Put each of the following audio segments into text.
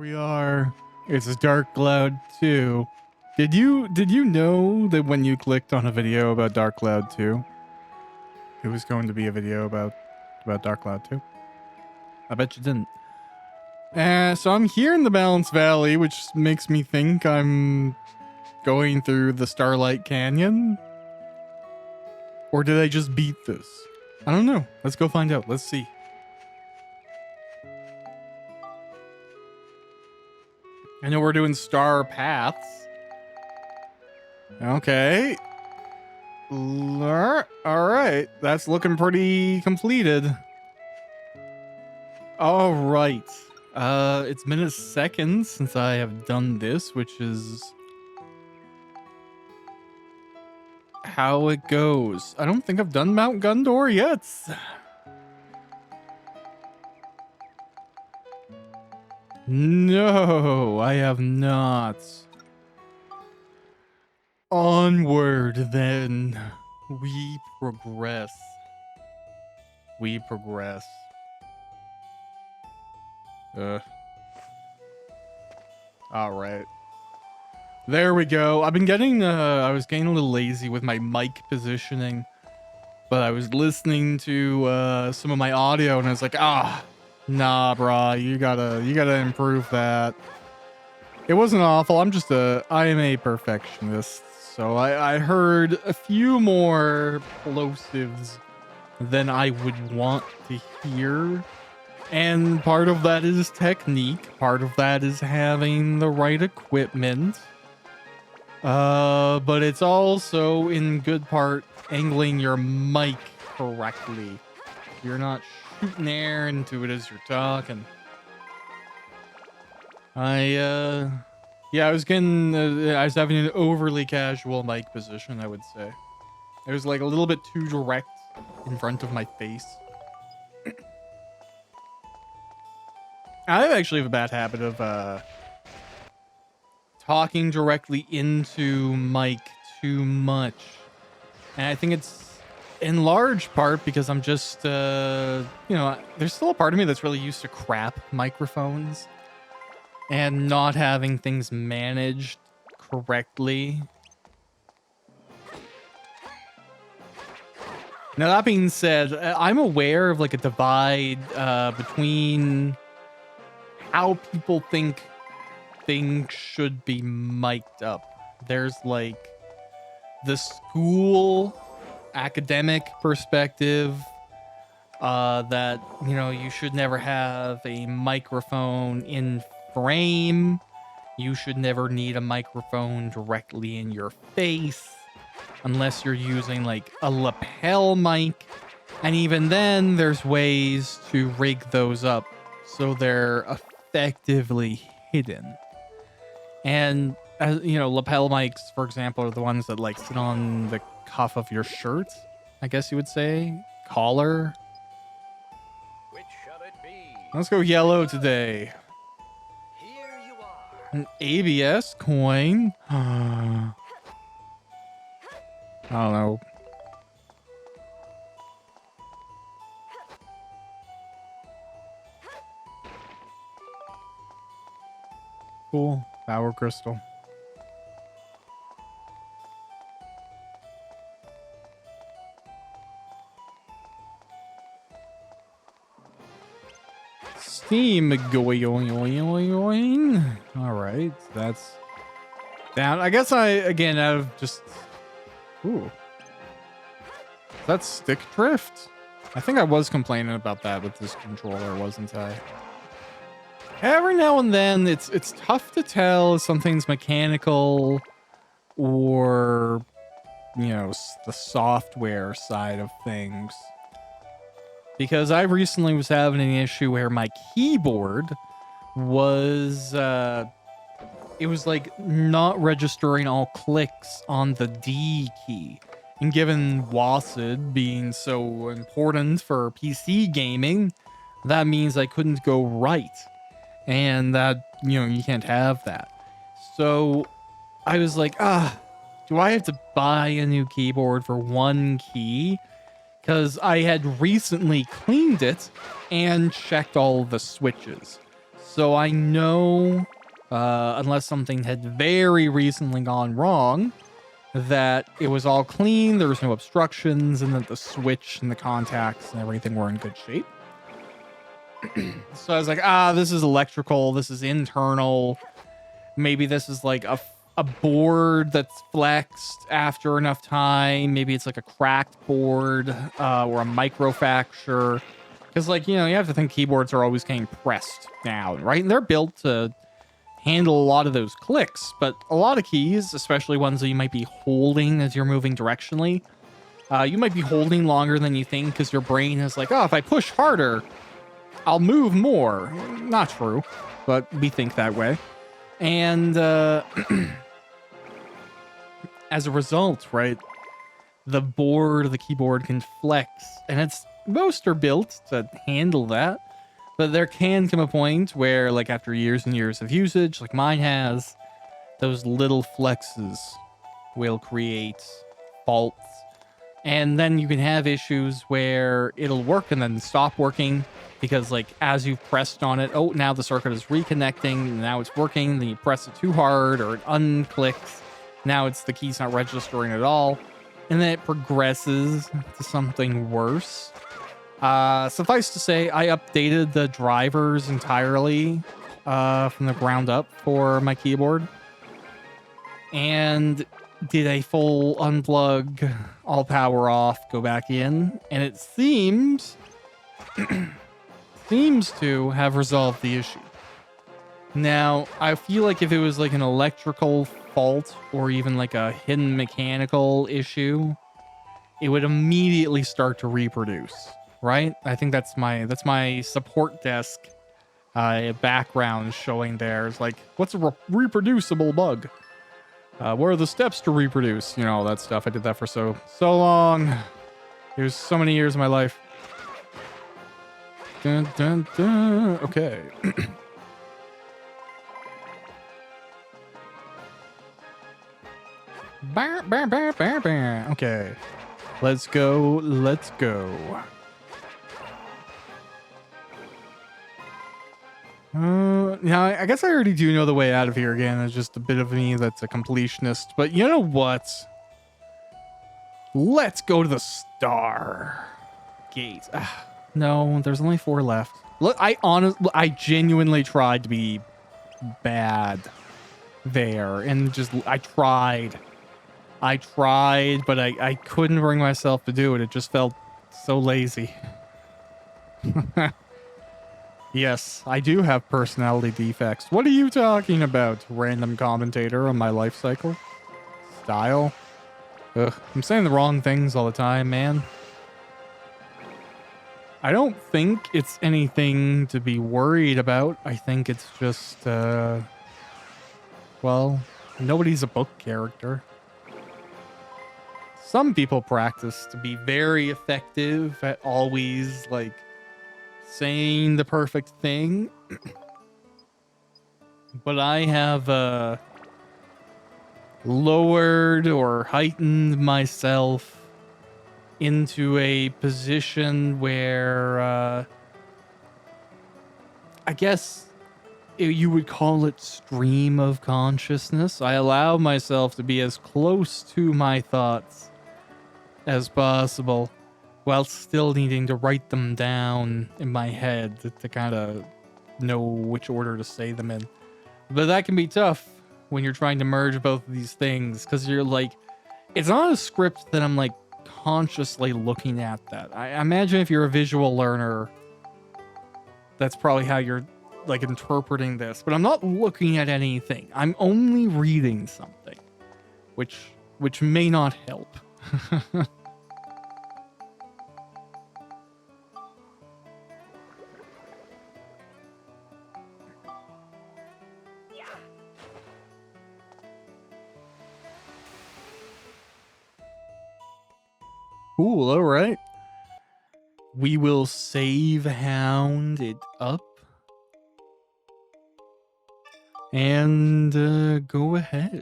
we are. It's Dark Cloud 2. Did you know that when you clicked on a video about Dark Cloud 2, it was going to be a video about Dark Cloud 2? I bet you didn't. So I'm here in the Balance Valley, which makes me think I'm going through the Starlight Canyon. Or did I just beat this? I don't know. Let's go find out. Let's see. I know we're doing star paths. Okay. All right. That's looking pretty completed. All right. It's been a second since I have done this, which is how it goes. I don't think I've done Mount Gundor yet. No, I have not. Onward, then. We progress. We progress. All right. There we go. I've been getting, I was getting a little lazy with my mic positioning, but I was listening to, some of my audio and I was like, nah, brah, you gotta improve that. It wasn't awful. I am a perfectionist. So I heard a few more plosives than I would want to hear. And part of that is technique. Part of that is having the right equipment. But it's also in good part angling your mic correctly. You're not shooting air into it as you're talking. I was having an overly casual mic position, I would say. It was like a little bit too direct in front of my face. I actually have a bad habit of talking directly into mic too much. And I think it's in large part because I'm just, there's still a part of me that's really used to crap microphones and not having things managed correctly. Now, that being said, I'm aware of like a divide between how people think things should be mic'd up. There's like the school academic perspective that, you should never have a microphone in frame. You should never need a microphone directly in your face unless you're using like a lapel mic. And even then, there's ways to rig those up so they're effectively hidden. And lapel mics, for example, are the ones that like sit on the cuff of your shirt, I guess you would say. Collar. Which shall it be? Let's go yellow today. Here you are. An ABS coin. I don't know. Cool. Power crystal. Steam going. All right, that's down. I guess out of just. Ooh. That's stick drift. I think I was complaining about that with this controller, wasn't I? Every now and then, it's tough to tell if something's mechanical or, the software side of things. Because I recently was having an issue where my keyboard was, it was like not registering all clicks on the D key. And given WASD being so important for PC gaming, that means I couldn't go right. And that, you can't have that. So I was like, do I have to buy a new keyboard for one key? Because I had recently cleaned it and checked all the switches. So I know, unless something had very recently gone wrong, that it was all clean, there was no obstructions, and that the switch and the contacts and everything were in good shape. So I was like, this is electrical, this is internal. Maybe this is like a board that's flexed after enough time. Maybe it's like a cracked board or a microfracture. Because, like, you know, you have to think keyboards are always getting pressed down, right? And they're built to handle a lot of those clicks. But a lot of keys, especially ones that you might be holding as you're moving directionally, you might be holding longer than you think because your brain is like, oh, if I push harder, I'll move more. Not true, but we think that way. And as a result, right, the keyboard can flex, and most are built to handle that. But there can come a point where, like, after years and years of usage, like mine has, those little flexes will create faults. And then you can have issues where it'll work and then stop working because, like, as you've pressed on it, oh, now the circuit is reconnecting, and now it's working, then you press it too hard or it unclicks. Now the key's not registering at all. And then it progresses to something worse. Suffice to say, I updated the drivers entirely from the ground up for my keyboard. And did a full unplug, all power off, go back in. And it seems to have resolved the issue. Now, I feel like if it was like an electrical fault or even like a hidden mechanical issue, it would immediately start to reproduce, right? I think that's my support desk background showing there. It's like, what's a reproducible bug? What are the steps to reproduce? You know, all that stuff. I did that for so long. It was so many years of my life. Dun, dun, dun. Okay. Okay. Let's go. Now, I guess I already do know the way out of here again. It's just a bit of me that's a completionist. But you know what? Let's go to the star gate. No, there's only 4 left. Look, I genuinely tried to be bad there. And I tried, but I couldn't bring myself to do it. It just felt so lazy. Yes, I do have personality defects. What are you talking about, random commentator on my life cycle? Style? Ugh, I'm saying the wrong things all the time, man. I don't think it's anything to be worried about. I think it's just, well, nobody's a book character. Some people practice to be very effective at always, like, saying the perfect thing. But I have lowered or heightened myself into a position where I guess you would call it stream of consciousness. I allow myself to be as close to my thoughts as possible, while still needing to write them down in my head to kind of know which order to say them in. But that can be tough when you're trying to merge both of these things, because you're like, it's not a script that I'm like consciously looking at that. I imagine if you're a visual learner, that's probably how you're like interpreting this, but I'm not looking at anything. I'm only reading something, which may not help. Cool, all right. We will save hound it up. And go ahead.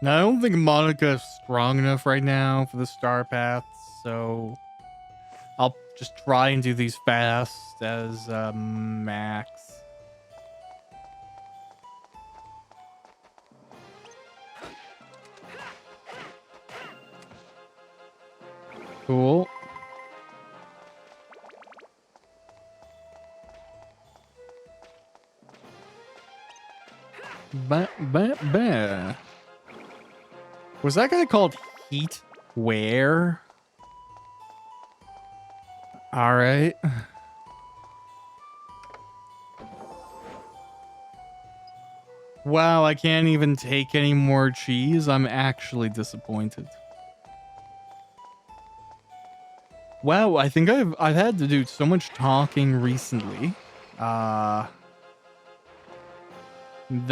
Now, I don't think Monica's strong enough right now for the star path, so I'll just try and do these fast as max. Cool. Ba. Was that guy called Heat Where? All right. Wow, I can't even take any more cheese. I'm actually disappointed. Wow, I think I've had to do so much talking recently, that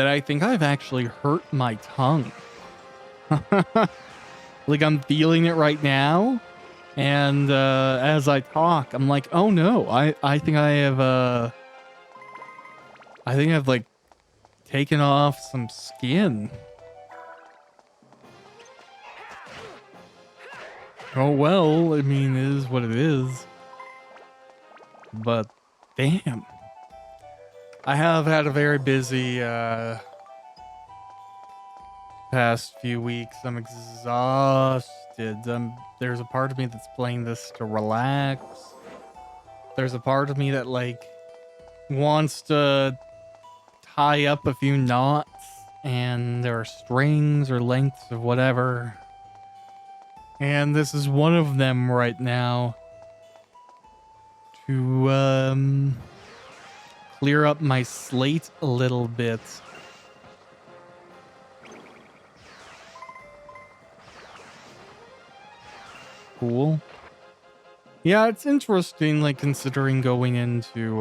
I think I've actually hurt my tongue. Like I'm feeling it right now, and as I talk, I'm like, oh no, I think I think I've like taken off some skin. Oh well, I mean, it is what it is. But damn, I have had a very busy past few weeks. I'm exhausted. There's a part of me that's playing this to relax. There's a part of me that like wants to tie up a few knots, and there are strings or lengths of whatever. And this is one of them right now. To clear up my slate a little bit. Cool. Yeah, it's interesting, like, considering going into,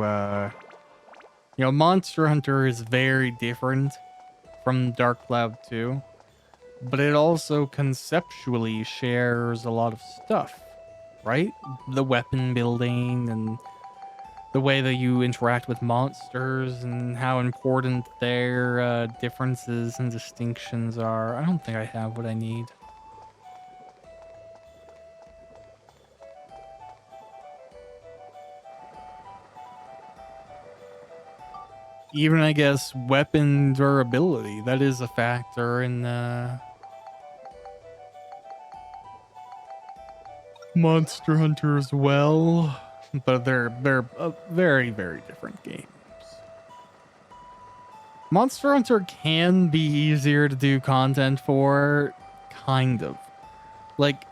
Monster Hunter is very different from Dark Cloud 2, but it also conceptually shares a lot of stuff, right? The weapon building and the way that you interact with monsters and how important their differences and distinctions are. I don't think I have what I need. Even, I guess, weapon durability. That is a factor in Monster Hunter as well. But they're very, very different games. Monster Hunter can be easier to do content for, kind of. Like,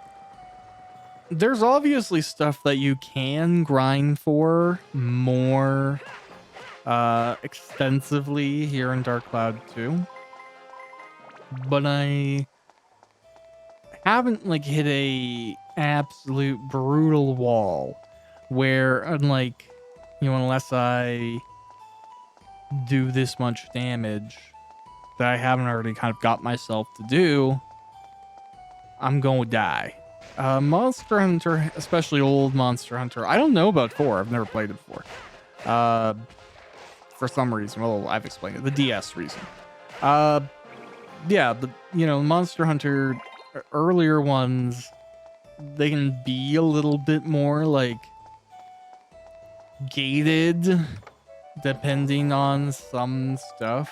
there's obviously stuff that you can grind for more extensively here in Dark Cloud 2, but I haven't like hit a absolute brutal wall where, unlike, unless I do this much damage that I haven't already kind of got myself to do, I'm gonna die. Monster Hunter, especially old Monster Hunter, I don't know about 4. I've never played it before. For some reason, well, I've explained it, the DS reason. Yeah, Monster Hunter earlier ones, they can be a little bit more like gated depending on some stuff.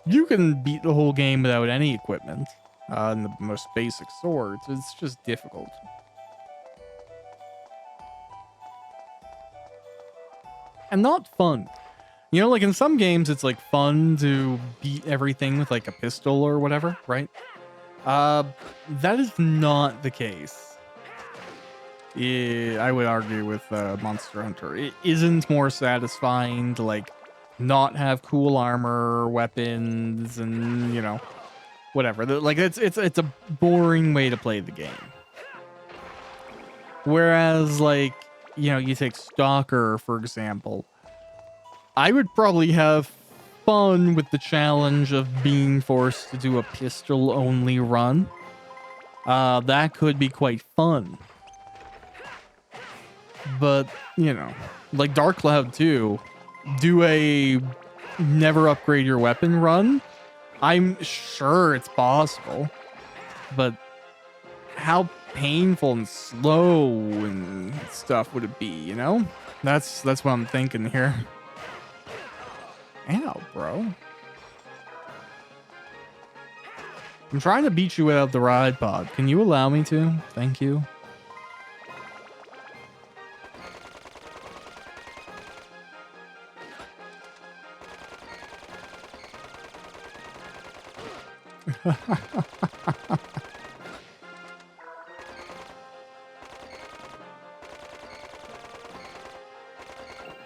You can beat the whole game without any equipment, and the most basic swords. It's just difficult. And not fun. Like in some games, it's like fun to beat everything with like a pistol or whatever, right? That is not the case. I would argue with Monster Hunter. It isn't more satisfying to like not have cool armor, weapons, and whatever. Like it's a boring way to play the game. Whereas like, you take Stalker, for example. I would probably have fun with the challenge of being forced to do a pistol-only run. That could be quite fun. But, like Dark Cloud 2, do a never upgrade your weapon run. I'm sure it's possible. But how painful and slow and stuff would it be, you know? That's what I'm thinking here. Ow, bro. I'm trying to beat you without the ride pod. Can you allow me to? Thank you.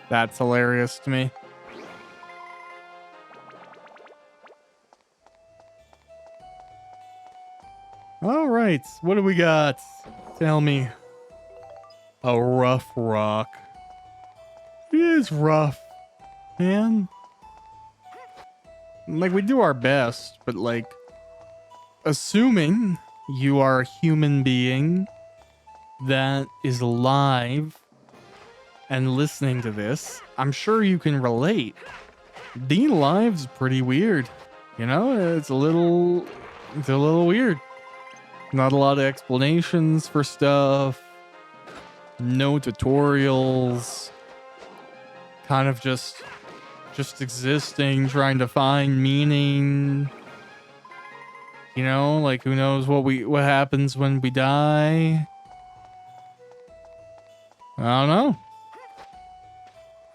That's hilarious to me. All right, what do we got? Tell me. A rough rock. It is rough, man. Like, we do our best, but like, assuming you are a human being that is alive and listening to this, I'm sure you can relate. Being alive's pretty weird. You know, it's a little weird. Not a lot of explanations for stuff. No tutorials. Kind of just existing, trying to find meaning. You know, like who knows what happens when we die? I don't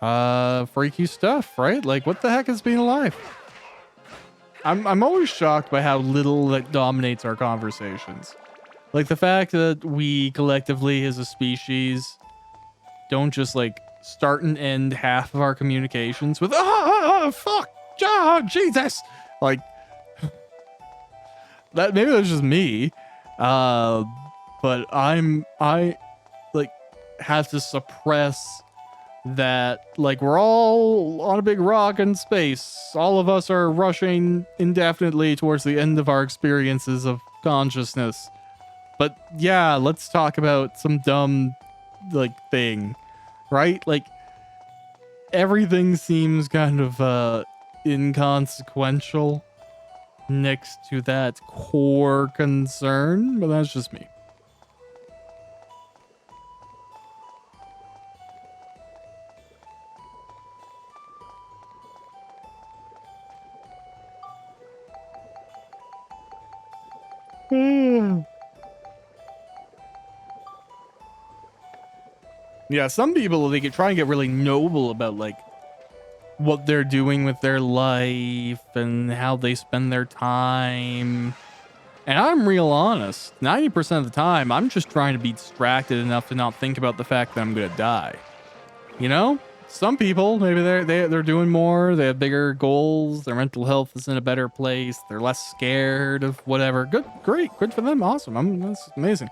know. Freaky stuff, right? Like, what the heck is being alive? I'm always shocked by how little that dominates our conversations. Like the fact that we collectively as a species don't just like start and end half of our communications with fuck, oh, Jesus, like that. Maybe that's just me, but I like have to suppress that. Like, we're all on a big rock in space. All of us are rushing indefinitely towards the end of our experiences of consciousness. But yeah, let's talk about some dumb like thing, right? Like, everything seems kind of inconsequential next to that core concern, but that's just me. Yeah, some people, they could try and get really noble about like what they're doing with their life and how they spend their time. And I'm real honest. 90% of the time, I'm just trying to be distracted enough to not think about the fact that I'm gonna die. You know? Some people, maybe they're doing more, they have bigger goals, their mental health is in a better place, they're less scared of whatever. Good, great, good for them, awesome. That's amazing.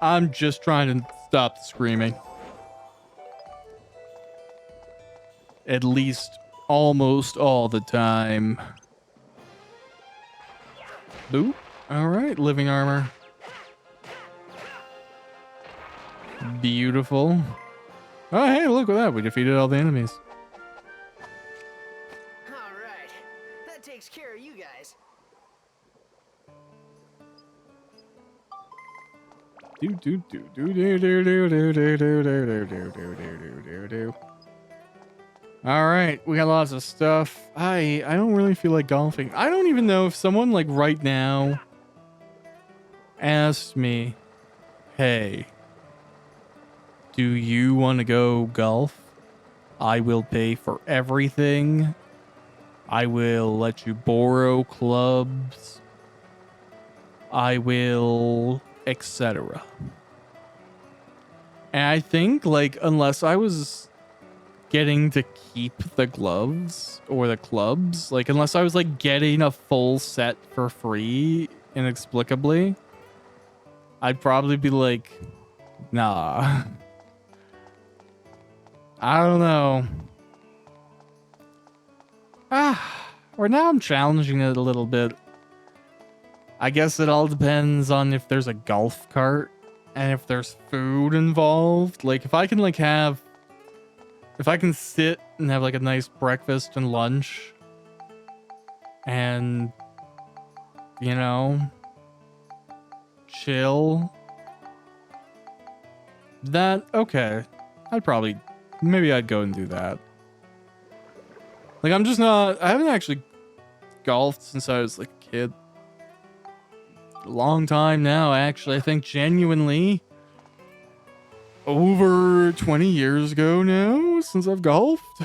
I'm just trying to stop the screaming. At least almost all the time. Boo. All right, living armor. Beautiful. Oh, hey, look at that. We defeated all the enemies. All right. That takes care of you guys. All right, we got lots of stuff. I don't really feel like golfing. I don't even know if someone like right now asked me, "Hey, do you want to go golf? I will pay for everything. I will let you borrow clubs. I will, etc." And I think, like, unless I was getting to keep the gloves or the clubs, like, unless I was like getting a full set for free inexplicably, I'd probably be like, nah. I don't know. Or now I'm challenging it a little bit. I guess it all depends on if there's a golf cart and if there's food involved. Like, if I can like have, if I can sit and have like a nice breakfast and lunch and, you know, chill. That, okay. Maybe I'd go and do that. Like, I'm just not, I haven't actually golfed since I was like a kid. A long time now, actually. I think genuinely over 20 years ago now since I've golfed.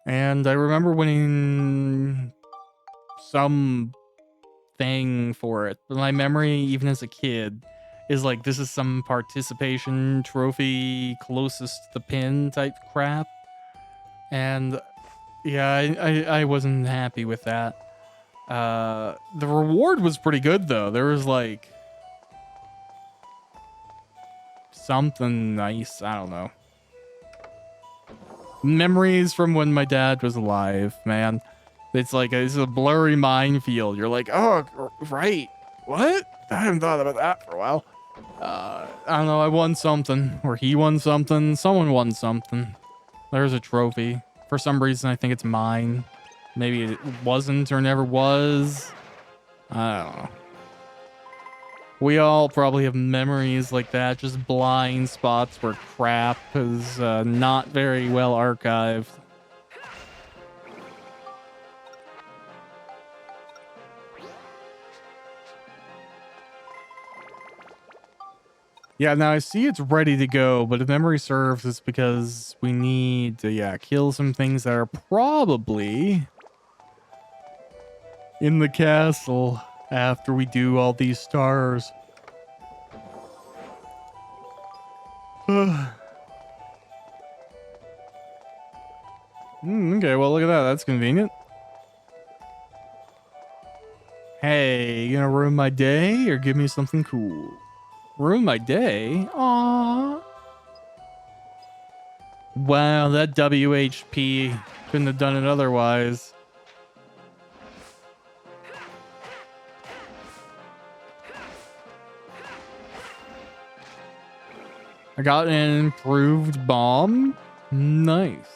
And I remember winning some thing for it. But my memory, even as a kid, is like this is some participation trophy closest to the pin type crap. And yeah, I wasn't happy with that. The reward was pretty good though. There was like something nice. I don't know. Memories from when my dad was alive, man. It's like it's a blurry minefield. You're like, oh, right. What? I haven't thought about that for a while. I don't know. I won something, or he won something. Someone won something. There's a trophy. For some reason, I think it's mine. Maybe it wasn't or never was. I don't know. We all probably have memories like that, just blind spots where crap is not very well archived. Yeah, now I see it's ready to go, but if memory serves, it's because we need to, kill some things that are probably in the castle after we do all these stars. Okay, well, look at that. That's convenient. Hey, you gonna ruin my day or give me something cool? Ruin my day? Aww. Wow, that WHP couldn't have done it otherwise. I got an improved bomb. Nice.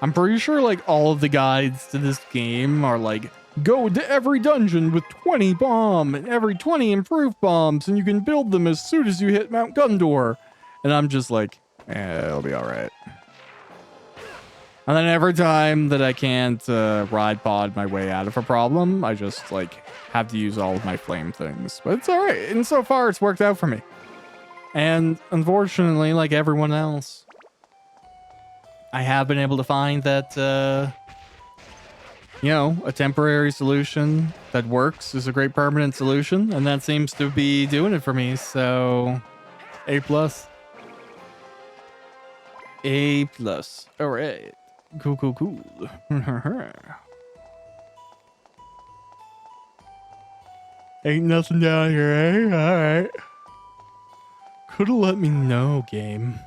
I'm pretty sure like all of the guides to this game are like, go to every dungeon with 20 bomb and every 20 improved bombs, and you can build them as soon as you hit Mount Gundor. And I'm just like, it'll be all right. And then every time that I can't ride pod my way out of a problem, I just like have to use all of my flame things. But it's all right. And so far, it's worked out for me. And unfortunately, like everyone else, I have been able to find that, a temporary solution that works is a great permanent solution. And that seems to be doing it for me. So, A+. A+. All right. Cool. Ain't nothing down here, eh? All right. Could've let me know, game.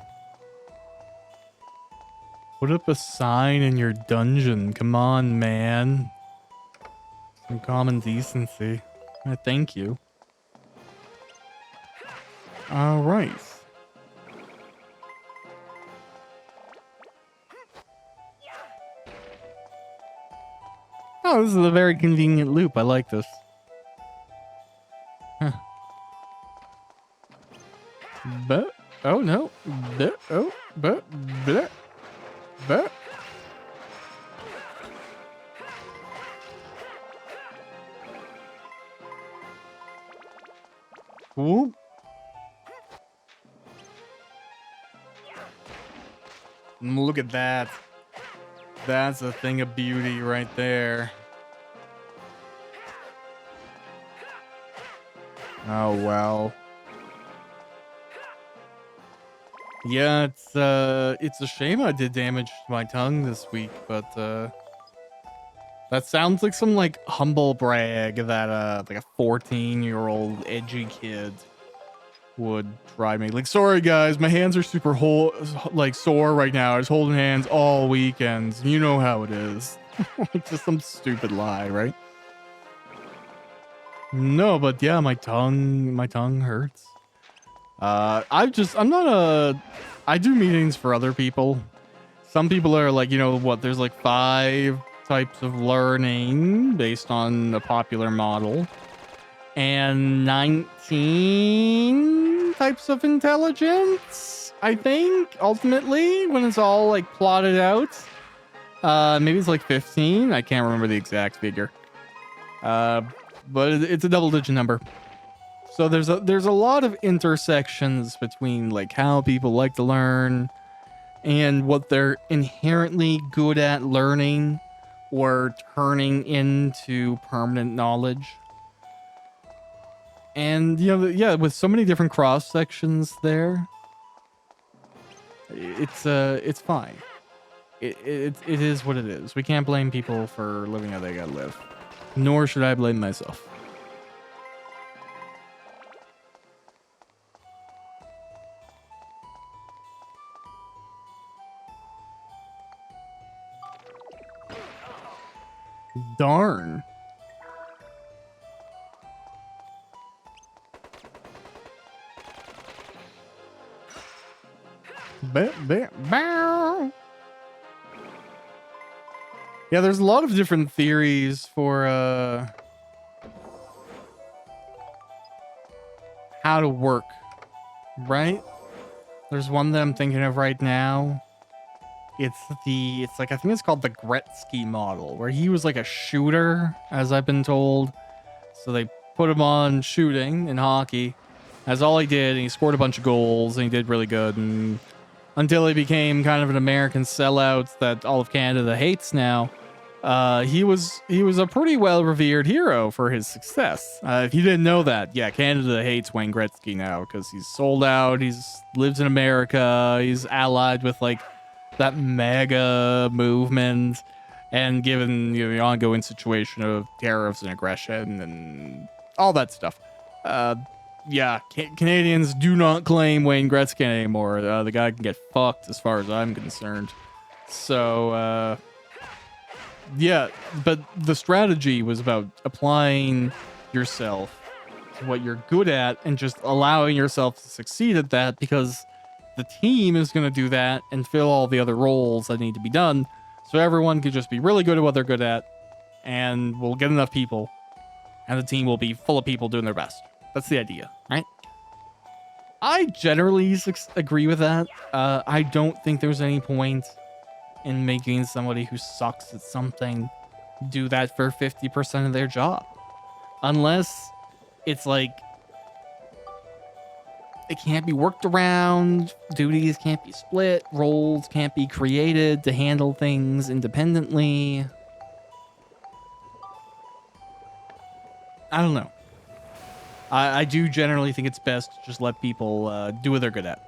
Put up a sign in your dungeon. Come on, man. Some common decency. Thank you. All right. Oh, this is a very convenient loop. I like this. Huh. But, oh no. But, oh, but. Cool. Look at that. That's a thing of beauty right there. Oh, well. Yeah, it's a shame I did damage to my tongue this week, but that sounds like some like humble brag that like a 14-year-old edgy kid would try me. Like, sorry guys, my hands are super sore right now. I was holding hands all weekends. You know how it is. It's just some stupid lie, right? No, but yeah, my tongue hurts. I do meetings for other people. Some people are like, there's like 5 types of learning based on a popular model. and 19 types of intelligence, I think, ultimately, when it's all like plotted out. Maybe it's like 15. I can't remember the exact figure. But it's a double-digit number. So there's a lot of intersections between like how people like to learn and what they're inherently good at learning or turning into permanent knowledge. And yeah, with so many different cross sections there, it's fine. It is what it is. We can't blame people for living how they gotta live. Nor should I blame myself. Darn. Bow. Yeah, there's a lot of different theories for how to work, right? There's one that I'm thinking of right now. It's like, I think it's called the Gretzky model, where he was like a shooter, as I've been told. So they put him on shooting in hockey. That's all he did, and he scored a bunch of goals, and he did really good. And until he became kind of an American sellout that all of Canada hates now, he was a pretty well-revered hero for his success. If you didn't know that, yeah, Canada hates Wayne Gretzky now because he's sold out. He's lives in America. He's allied with like that mega movement, and given the ongoing situation of tariffs and aggression and all that stuff, yeah, Canadians do not claim Wayne Gretzky anymore. The guy can get fucked as far as I'm concerned. So yeah, but the strategy was about applying yourself to what you're good at and just allowing yourself to succeed at that, because the team is going to do that and fill all the other roles that need to be done. So everyone can just be really good at what they're good at, and we'll get enough people, and the team will be full of people doing their best. That's the idea, right? I generally agree with that. I don't think there's any point in making somebody who sucks at something do that for 50% of their job. Unless it's like, it can't be worked around, duties can't be split, roles can't be created to handle things independently. I don't know. I do generally think it's best to just let people do what they're good at.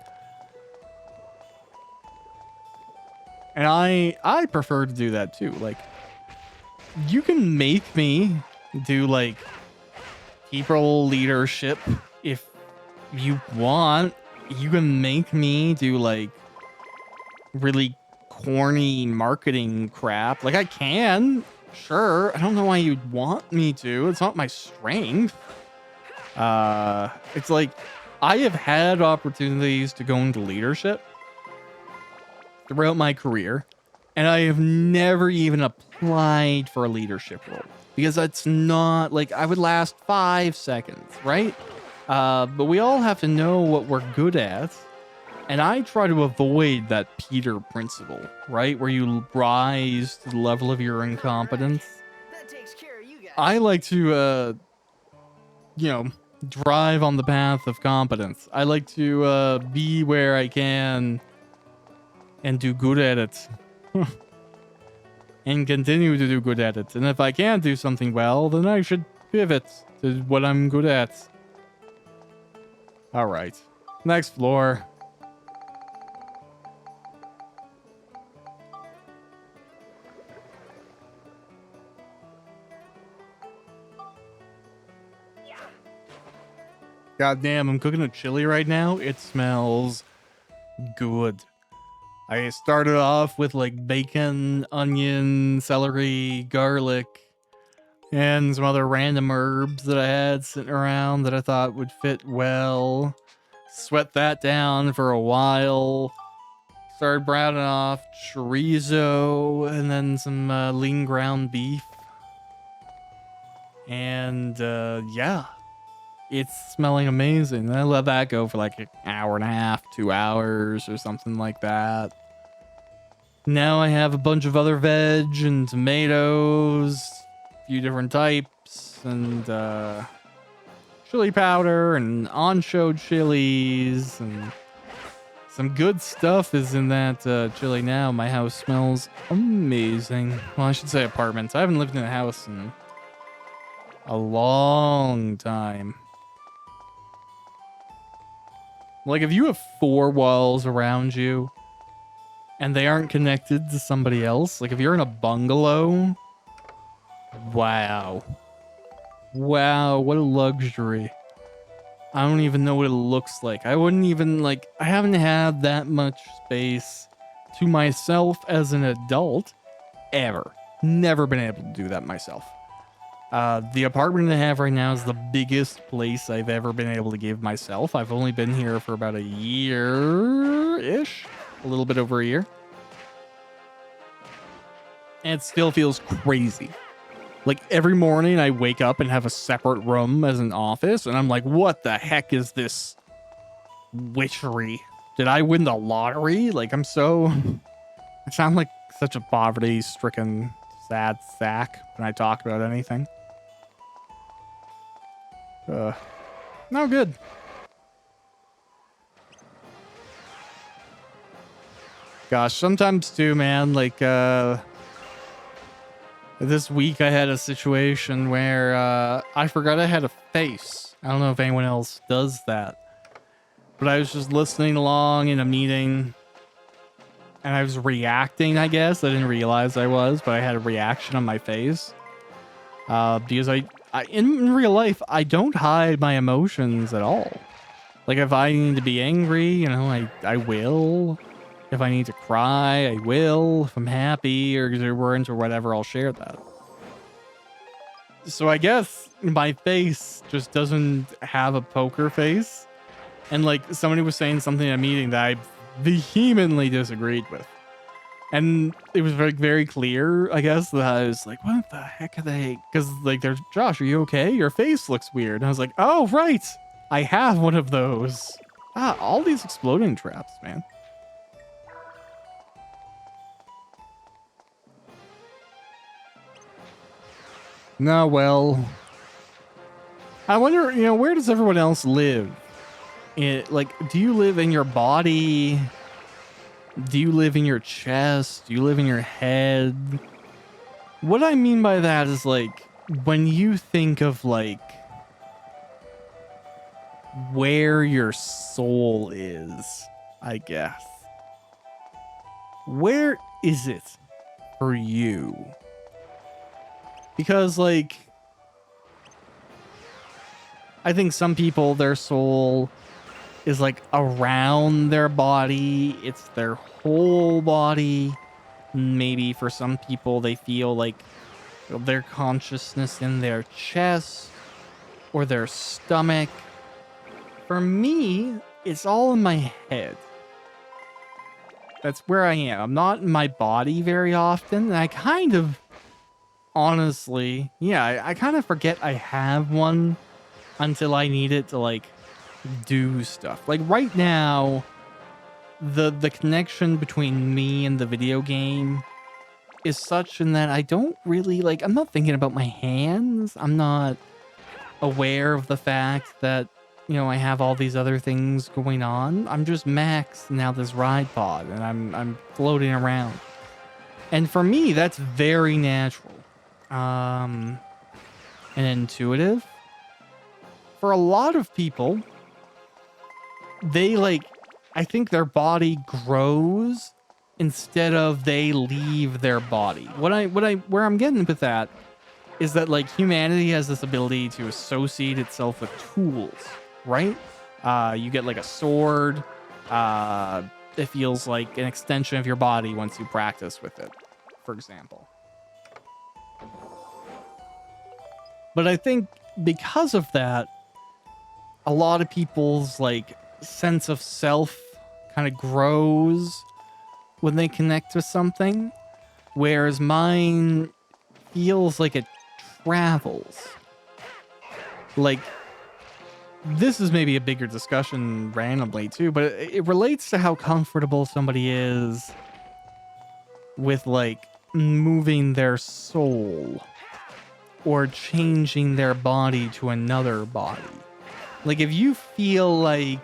And I prefer to do that too. Like, you can make me do like people leadership if you want. You can make me do like really corny marketing crap. Like, I can, sure. I don't know why you'd want me to. It's not my strength. It's like, I have had opportunities to go into leadership throughout my career, and I have never even applied for a leadership role, because that's not like, I would last 5 seconds, right? But we all have to know what we're good at, and I try to avoid that Peter principle, right? Where you rise to the level of your incompetence. That takes care of you guys. I like to, drive on the path of competence. I like to be where I can and do good at it. And continue to do good at it. And if I can't do something well, then I should pivot to what I'm good at. Alright. Next floor. God damn, I'm cooking a chili right now. It smells good. I started off with like bacon, onion, celery, garlic, and some other random herbs that I had sitting around that I thought would fit well. Sweat that down for a while. Started browning off chorizo and then some lean ground beef. And yeah, it's smelling amazing. And I let that go for like an hour and a half, 2 hours or something like that. Now I have a bunch of other veg and tomatoes, a few different types, and chili powder and on-show chilies, and some good stuff is in that chili now. My house smells amazing. Well, I should say apartments. I haven't lived in a house in a long time. Like, if you have 4 walls around you and they aren't connected to somebody else, like if you're in a bungalow, wow. Wow, what a luxury. I don't even know what it looks like. I wouldn't even, like, I haven't had that much space to myself as an adult ever. Never been able to do that myself. The apartment I have right now is the biggest place I've ever been able to give myself. I've only been here for about a year-ish. A little bit over a year. And it still feels crazy. Like, every morning I wake up and have a separate room as an office, and I'm like, what the heck is this witchery? Did I win the lottery? Like, I sound like such a poverty-stricken, sad sack when I talk about anything. No good. Gosh, sometimes too, man, like, this week I had a situation where I forgot I had a face. I don't know if anyone else does that. But I was just listening along in a meeting and I was reacting, I guess. I didn't realize I was, but I had a reaction on my face. Because in real life, I don't hide my emotions at all. Like, if I need to be angry, you know, I will. If I need to cry, I will. If I'm happy or exuberant or whatever, I'll share that. So I guess my face just doesn't have a poker face. And like, somebody was saying something in a meeting that I vehemently disagreed with. And it was like very clear, I guess, that I was like, what the heck are they? Because like, there's Josh, are you okay? Your face looks weird. And I was like, oh, right. I have one of those. All these exploding traps, man. No, well, I wonder, you know, where does everyone else live? Like, do you live in your body? Do you live in your chest? Do you live in your head? What I mean by that is, like, when you think of, like, where your soul is, I guess. Where is it for you? Because, like, I think some people, their soul is like around their body. It's their whole body. Maybe for some people, they feel like their consciousness in their chest or their stomach. For me, it's all in my head. That's where I am. I'm not in my body very often. And I kind of, honestly, yeah, I kind of forget I have one until I need it to, like, do stuff. Like, right now, the connection between me and the video game is such in that I don't really, like, I'm not thinking about my hands. I'm not aware of the fact that, you know, I have all these other things going on. I'm just Max now, this ride pod, and I'm floating around. And for me, that's very natural. And intuitive. For a lot of people, they, like, I think their body grows instead of they leave their body. Where I'm getting with that is that, like, humanity has this ability to associate itself with tools, right? You get like a sword. It feels like an extension of your body once you practice with it, for example. But I think because of that, a lot of people's, like, sense of self kind of grows when they connect with something, whereas mine feels like it travels. Like, this is maybe a bigger discussion randomly too, but it relates to how comfortable somebody is with like moving their soul or changing their body to another body. Like if you feel like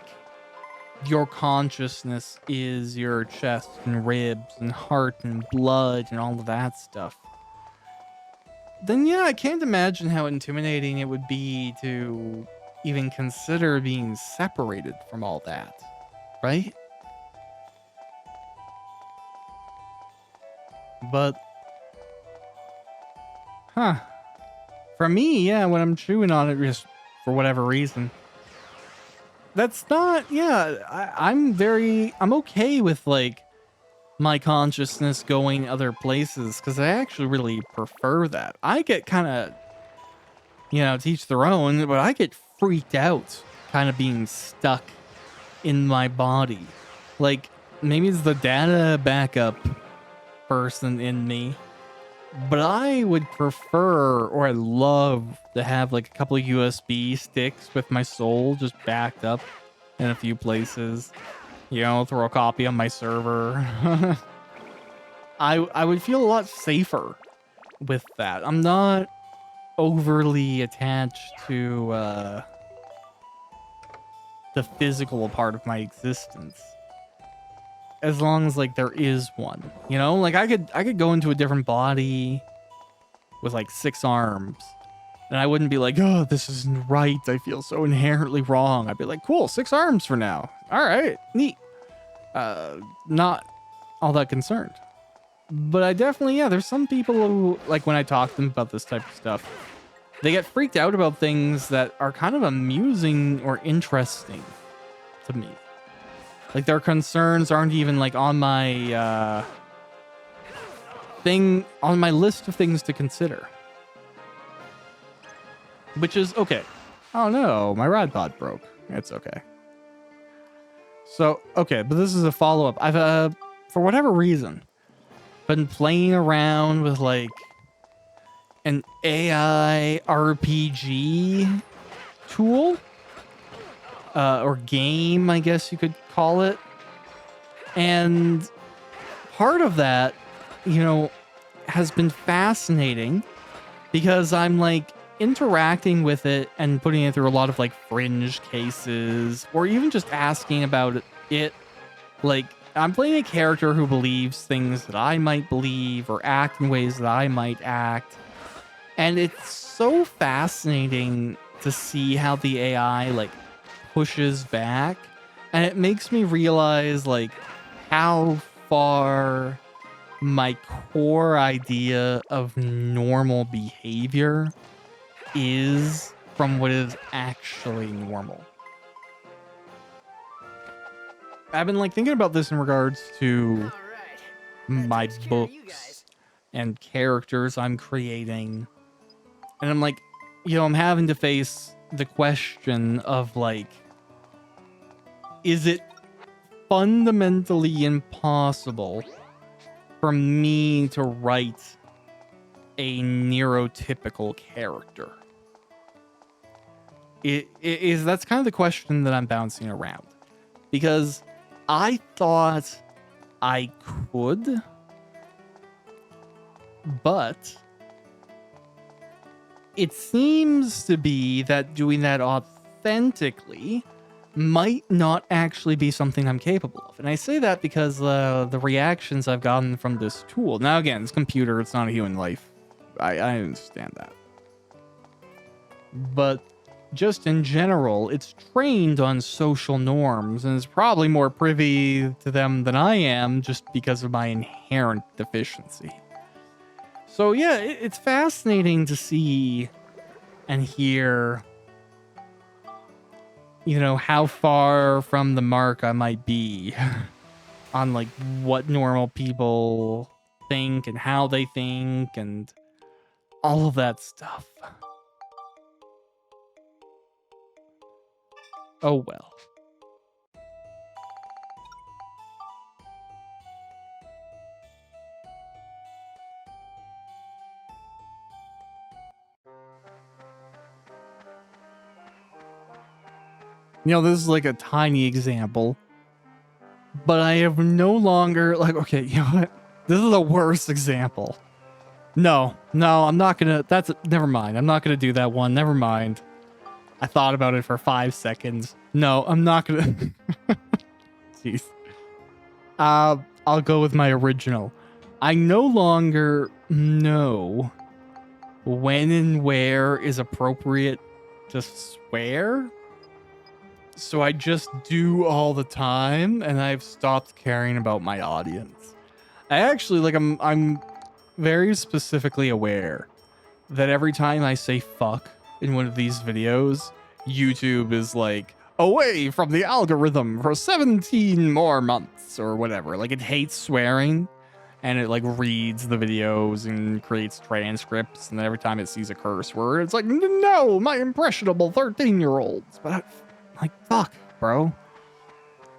your consciousness is your chest and ribs and heart and blood and all of that stuff, then yeah, I can't imagine how intimidating it would be to even consider being separated from all that, right? But, for me, yeah, when I'm chewing on it, just for whatever reason, that's not, yeah, I'm okay with like my consciousness going other places because I actually really prefer that. I get kind of, teach their own, but I get freaked out kind of being stuck in my body. Like maybe it's the data backup person in me, but I would prefer, or I'd love to have like a couple of USB sticks with my soul just backed up in a few places. Throw a copy on my server. I would feel a lot safer with that. I'm not overly attached to the physical part of my existence. As long as like there is one, like I could go into a different body with like 6 arms and I wouldn't be like, oh, this isn't right. I feel so inherently wrong. I'd be like, cool, 6 arms for now. All right, neat. Not all that concerned. But I definitely, yeah, there's some people who, like when I talk to them about this type of stuff, they get freaked out about things that are kind of amusing or interesting to me. Like their concerns aren't even like on my on my list of things to consider. Which is okay. Oh no, my rod pod broke. It's okay. So, okay, but this is a follow-up. I've for whatever reason been playing around with like an AI RPG tool or game, I guess you could call it. And part of that, has been fascinating because I'm like interacting with it and putting it through a lot of like fringe cases or even just asking about it. Like I'm playing a character who believes things that I might believe or act in ways that I might act. And it's so fascinating to see how the AI like pushes back. And it makes me realize like how far my core idea of normal behavior is from what is actually normal. I've been like thinking about this in regards to my books and characters I'm creating. And I'm like, I'm having to face the question of like, is it fundamentally impossible for me to write a neurotypical character? That's kind of the question that I'm bouncing around. Because I thought I could, but it seems to be that doing that authentically might not actually be something I'm capable of. And I say that because the reactions I've gotten from this tool. Now, again, it's computer. It's not a human life. I understand that. But just in general, it's trained on social norms and is probably more privy to them than I am just because of my inherent deficiency. So yeah, it's fascinating to see and hear, how far from the mark I might be on like what normal people think and how they think and all of that stuff. Oh well. You know, this is like a tiny example, but I have no longer like, okay, you know what? This is the worst example. No, I'm not gonna, never mind. I'm not gonna do that one. Never mind. I thought about it for 5 seconds. No, I'm not gonna. Jeez. I'll go with my original. I no longer know when and where is appropriate to swear. So I just do all the time, and I've stopped caring about my audience. I actually like I'm very specifically aware that every time I say fuck in one of these videos, YouTube is like, away from the algorithm for 17 more months or whatever. Like, it hates swearing, and it like reads the videos and creates transcripts, and then every time it sees a curse word, it's like, no, my impressionable 13-year-olds. But like, fuck, bro.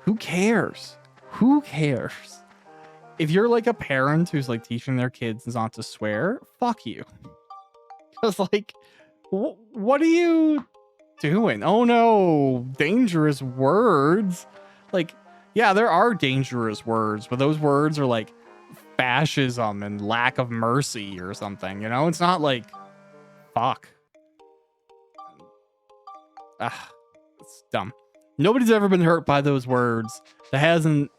Who cares? Who cares? If you're like a parent who's like teaching their kids not to swear, fuck you. Because like, what are you doing? Oh no, dangerous words. Like, yeah, there are dangerous words, but those words are like fascism and lack of mercy or something, you know? It's not like, fuck. It's dumb. Nobody's ever been hurt by those words that hasn't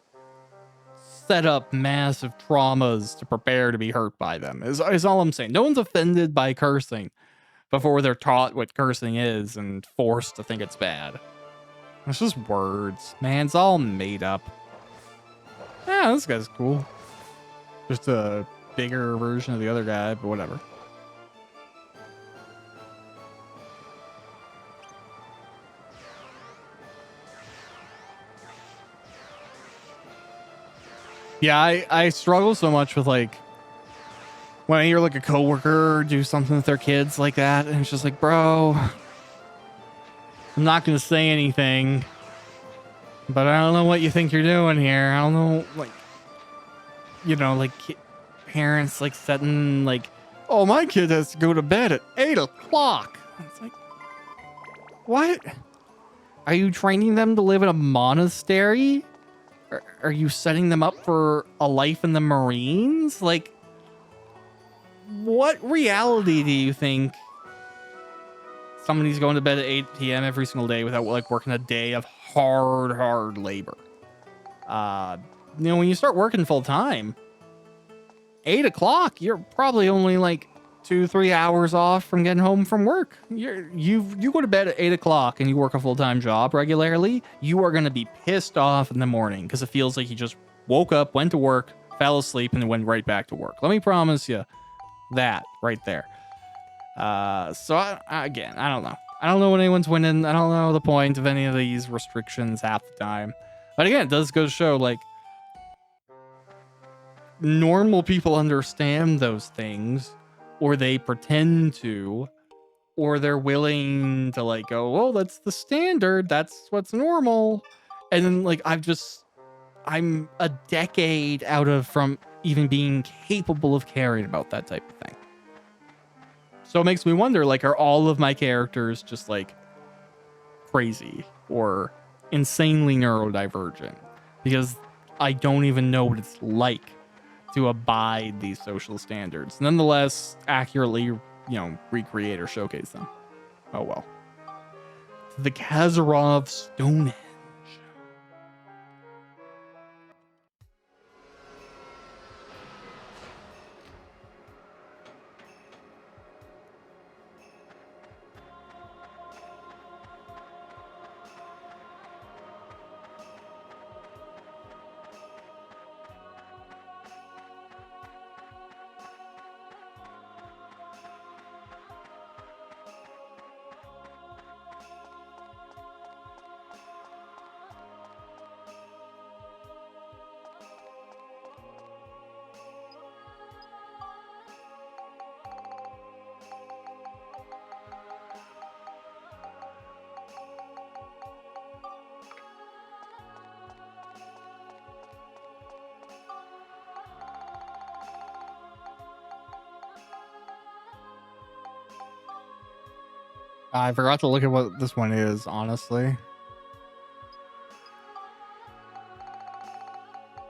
set up massive traumas to prepare to be hurt by them, is all I'm saying. No one's offended by cursing before they're taught what cursing is and forced to think it's bad. It's just words, man. It's all made up. Yeah, this guy's cool. Just a bigger version of the other guy, but whatever. Yeah, I struggle so much with like when I hear like a coworker do something with their kids like that, and it's just like, bro, I'm not gonna say anything, but I don't know what you think you're doing here. I don't know, like, you know, like parents like setting like, oh, my kid has to go to bed at 8 o'clock. It's like, what? Are you training them to live in a monastery? Are you setting them up for a life in the Marines? Like, what reality do you think somebody's going to bed at 8 p.m. every single day without like working a day of hard labor? You know, when you start working full time, 8 o'clock, you're probably only like 2-3 hours off from getting home from work. You go to bed at 8 o'clock and you work a full-time job regularly, you are going to be pissed off in the morning because it feels like you just woke up, went to work, fell asleep, and then went right back to work. Let me promise you that right there. So again, I don't know. I don't know when anyone's winning. I don't know the point of any of these restrictions half the time. But again, it does go to show, like, normal people understand those things, or they pretend to, or they're willing to like go, well, that's the standard, that's what's normal. And then like I'm a decade out of from even being capable of caring about that type of thing. So it makes me wonder, like, are all of my characters just like crazy or insanely neurodivergent? Because I don't even know what it's like to abide these social standards, nonetheless accurately, you know, recreate or showcase them. Oh well. The Kazarov Stonehenge. I forgot to look at what this one is, honestly.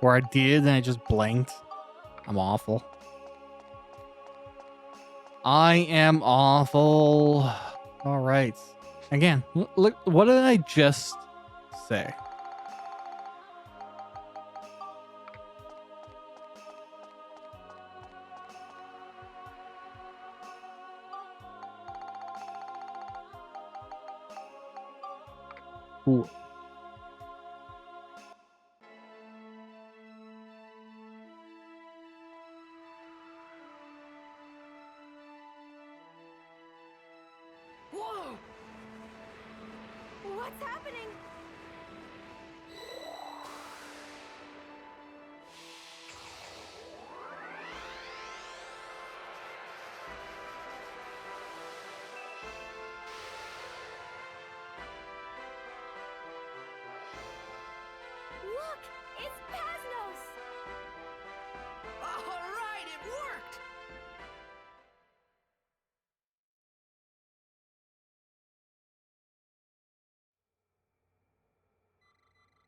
Or I did and I just blanked. I'm awful. I am awful. All right. Again, look, what did I just say? Ooh. Whoa! What's happening? Look! It's Pasnos! All right, it worked!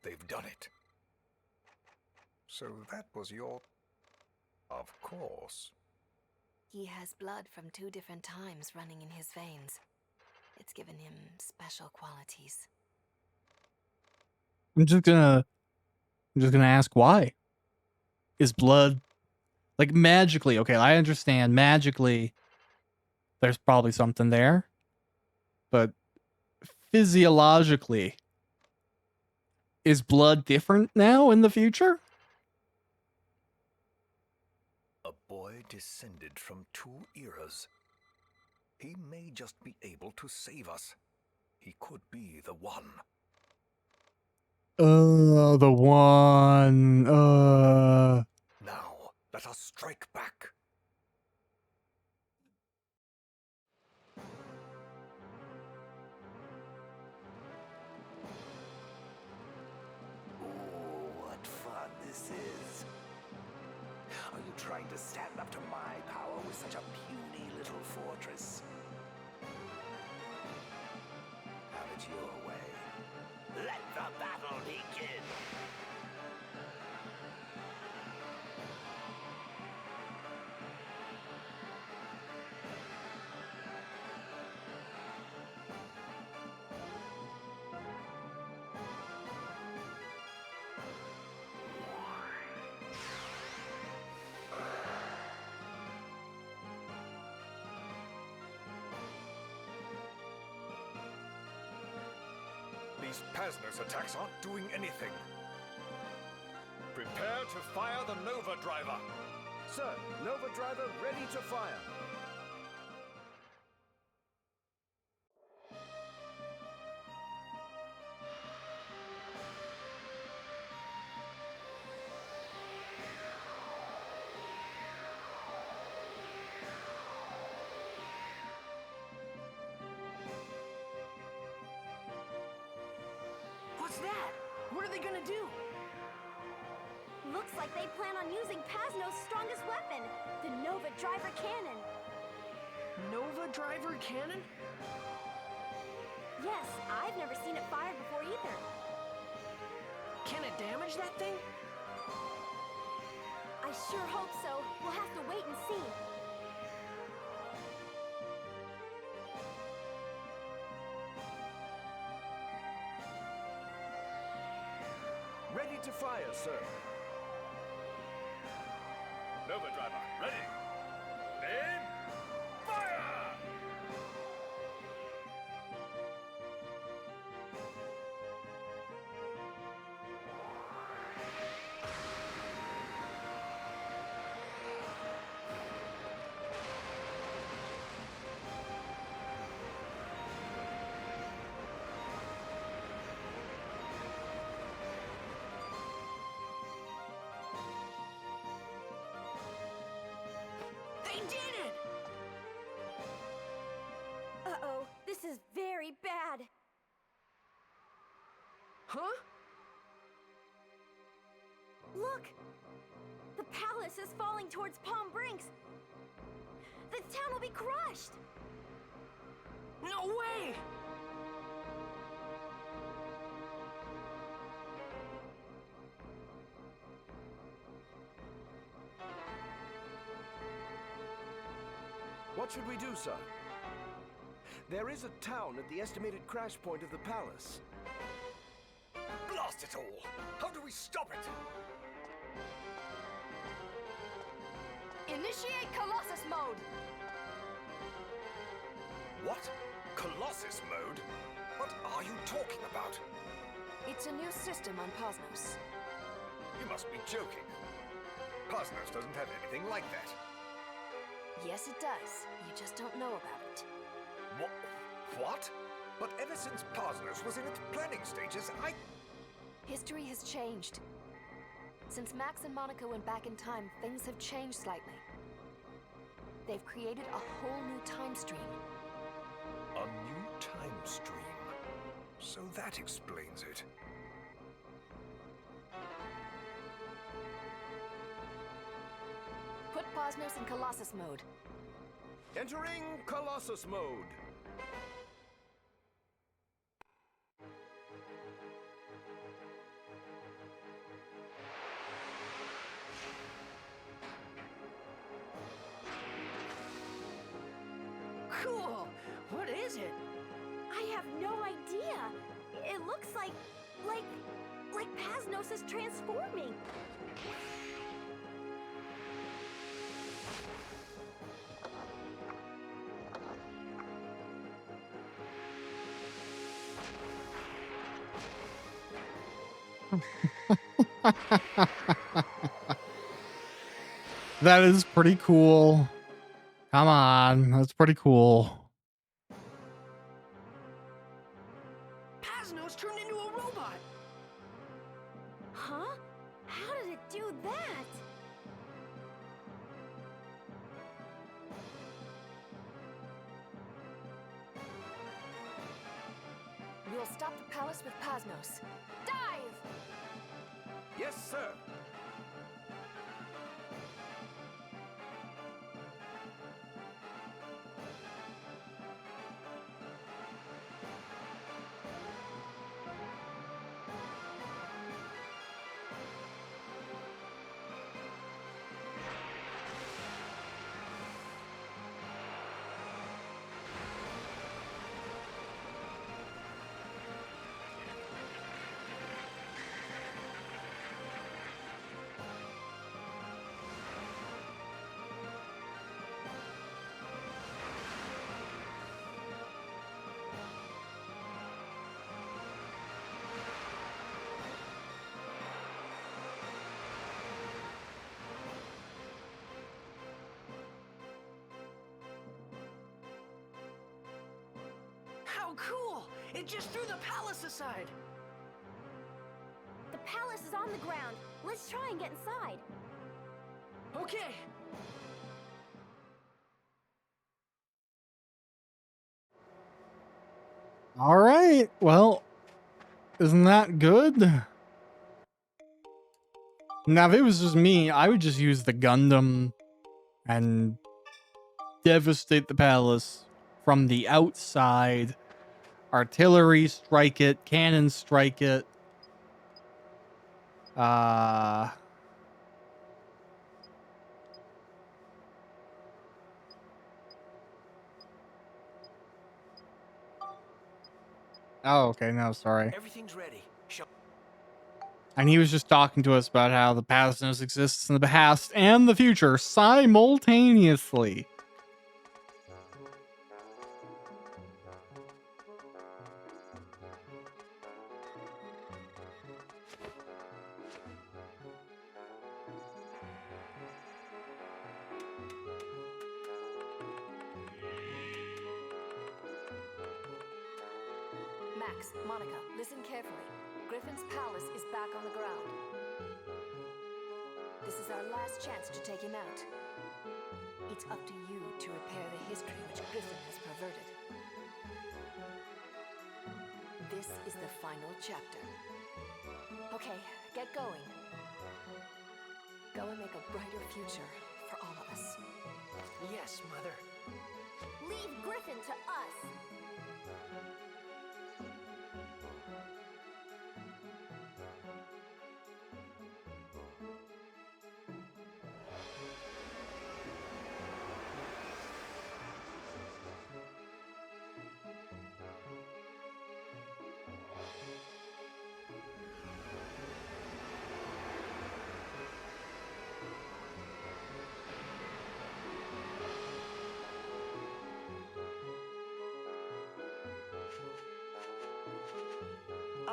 They've done it. So that was your... Of course. He has blood from 2 different times running in his veins. It's given him special qualities. I'm just gonna ask why. Is blood like magically? Okay, I understand magically. There's probably something there, but physiologically, is blood different now in the future? A boy descended from 2 eras. He may just be able to save us. He could be the one. The one. Now, let us strike back. Oh, what fun this is. Are you trying to stand up to my power with such a puny little fortress? Have it your way. Let the battle begin! These Pasnos attacks aren't doing anything. Prepare to fire the Nova Driver. Sir, Nova Driver ready to fire. What's that? What are they gonna do? Looks like they plan on using Pasno's strongest weapon, the Nova Driver Cannon. Nova Driver Cannon? Yes, I've never seen it fired before either. Can it damage that thing? I sure hope so. We'll have to wait and see. Ready to fire, sir. Nova Driver, ready. Aim. Fire! They did it! Uh-oh, this is very bad. Huh? Look! The palace is falling towards Palm Brinks. The town will be crushed. No way! What should we do, sir? There is a town at the estimated crash point of the palace. Blast it all! How do we stop it? Initiate Colossus mode! What? Colossus mode? What are you talking about? It's a new system on Cosmos. You must be joking. Cosmos doesn't have anything like that. Yes, it does. You just don't know about it. What? But ever since Cosmos was in its planning stages, History has changed. Since Max and Monica went back in time, things have changed slightly. They've created a whole new time stream. A new time stream. So that explains it. Put Cosmos in Colossus mode. Entering Colossus mode. Cool. What is it? I have no idea. It looks like Pasnos is transforming. That is pretty cool. Come on, that's pretty cool. Pasnos turned into a robot. Huh? How did it do that? We'll stop the palace with Cosmos. Dive! Yes, sir. How cool! It just threw the palace aside. The palace is on the ground. Let's try and get inside. Okay. All right. Well, isn't that good? Now, if it was just me, I would just use the Gundam and devastate the palace from the outside. Artillery strike it, cannon strike it. Oh, okay. No, sorry. Everything's ready. And he was just talking to us about how the past exists in the past and the future simultaneously. Max, Monica, listen carefully. Griffin's palace is back on the ground. This is our last chance to take him out. It's up to you to repair the history which Griffin has perverted. This is the final chapter. Okay, get going. Go and make a brighter future for all of us. Yes, Mother. Leave Griffin to us.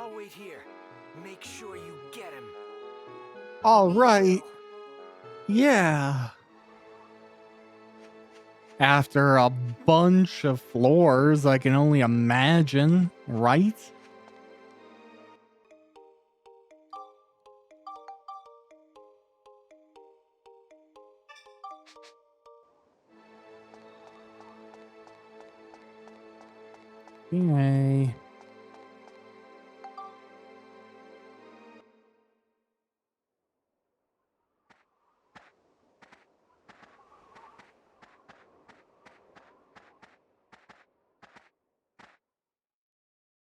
I'll wait here. Make sure you get him. All right. Yeah. After a bunch of floors, I can only imagine, right? Yay.